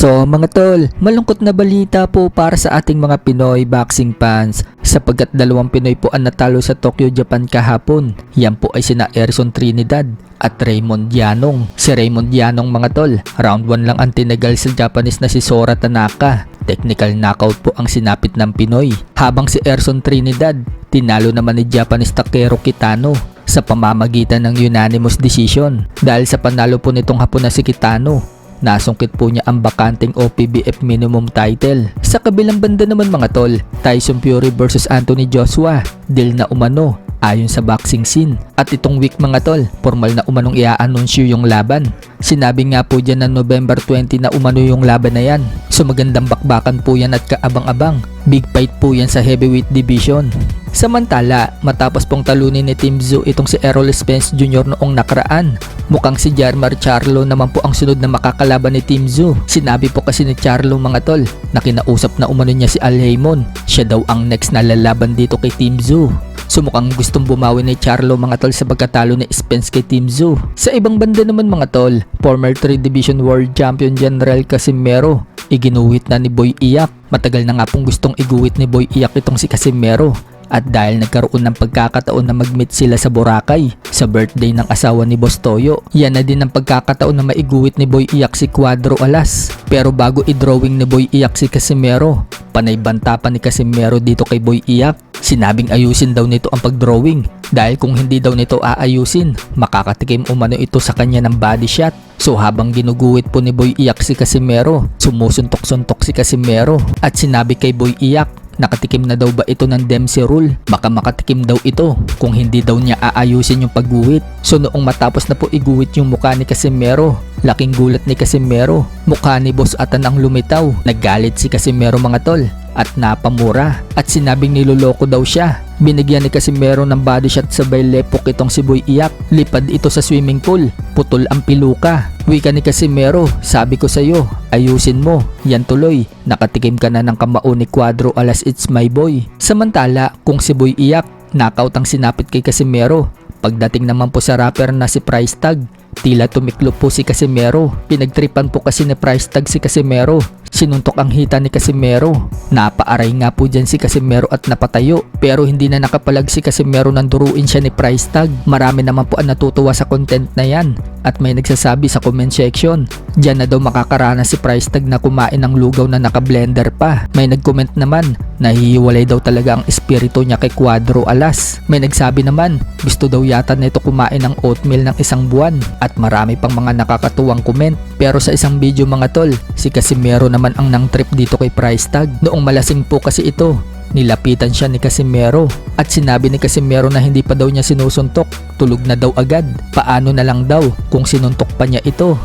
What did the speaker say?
So mga tol, malungkot na balita po para sa ating mga Pinoy boxing fans sapagkat dalawang Pinoy po ang natalo sa Tokyo, Japan kahapon. Yan po ay sina Erson Trinidad at Raymond Yanong. Si Raymond Yanong mga tol, round 1 lang ang tinagal sa Japanese na si Sora Tanaka. Technical knockout po ang sinapit ng Pinoy. Habang si Erson Trinidad, tinalo naman ni Japanese Takeru Kitano sa pamamagitan ng unanimous decision. Dahil sa panalo po nitong Hapon na si Kitano, nasungkit po niya ang bakanting OPBF minimum title. Sa kabilang banda naman mga tol, Tyson Fury versus Anthony Joshua, deal na umano ayon sa boxing scene. At itong week mga tol, formal na umanong i-anunsyo yung laban. Sinabi nga po dyan na November 20 na umano yung laban na yan. So magandang bakbakan po yan at kaabang-abang. Big fight po yan sa heavyweight division. Samantala, matapos pong talunin ni Team Tszyu itong si Errol Spence Jr. noong nakaraan, mukhang si Jermar Charlo naman po ang sunod na makakalaban ni Team Tszyu. Sinabi po kasi ni Charlo mga tol na kinausap na umano niya si Al Haymon. Siya daw ang next na lalaban dito kay Team Tszyu. So mukhang gustong bumawi ni Charlo mga tol sa pagkatalo ni Spence kay Team Tszyu. Sa ibang banda naman mga tol, former 3 Division World Champion General Casimero, iginuhit na ni Boy Iyak. Matagal na nga pong gustong iguhit ni Boy Iyak itong si Casimero. At dahil nagkaroon ng pagkakataon na mag-meet sila sa Boracay sa birthday ng asawa ni Boss Toyo, yan na din ang pagkakataon na maiguhit ni Boy Iyak si Cuadro Alas. Pero bago i-drawing ni Boy Iyak si Casimero, panay banta pa ni Casimero dito kay Boy Iyak. Sinabing ayusin daw nito ang pag-drawing dahil kung hindi daw nito aayusin, makakatikim umano ito sa kanya ng body shot. So habang ginuguhit po ni Boy Iyak si Casimero, sumusuntok-suntok si Casimero at sinabi kay Boy Iyak, nakatikim na daw ba ito ng Dempsey Rule? Baka makatikim daw ito kung hindi daw niya aayusin yung pagguhit. So noong matapos na po iguhit yung mukha ni Casimero, laking gulat ni Casimero. Mukha ni Boss Atan ang lumitaw. Naggalit si Casimero mga tol at napamura at sinabing niloloko daw siya. Binigyan ni Casimero ng body shot sabay lepok itong si Boy Iyak. Lipad ito sa swimming pool. Putol ang piluka. Wika ni Casimero, sabi ko sa'yo, ayusin mo. Yan tuloy, nakatikim ka na ng kamao ni Cuadro Alas, it's my boy. Samantala, kung si Boy Iyak, knockout ang sinapit kay Casimero. Pagdating naman po sa rapper na si Price Tag, tila tumiklo po si Casimero. Pinagtripan po kasi ni Price Tag si Casimero. Sinuntok ang hita ni Casimero. Napaaray nga po dyan si Casimero at napatayo. Pero hindi na nakapalag si Casimero nang duruin siya ni Price Tag. Marami naman po ang natutuwa sa content na yan. At may nagsasabi sa comment section, dyan na daw makakaranas si Price Tag na kumain ng lugaw na naka-blender pa. May nag-comment naman, nahihiwalay daw talaga ang espiritu niya kay Cuadro Alas. May nagsabi naman, gusto daw yata nito kumain ng oatmeal ng isang buwan. At marami pang mga nakakatuwang comment. Pero sa isang video mga tol, si Casimero naman ang nang trip dito kay Price Tag. Noong malasing po kasi ito, nilapitan siya ni Casimero at sinabi ni Casimero na hindi pa daw niya sinusuntok, tulog na daw agad. Paano na lang daw kung sinuntok pa niya ito?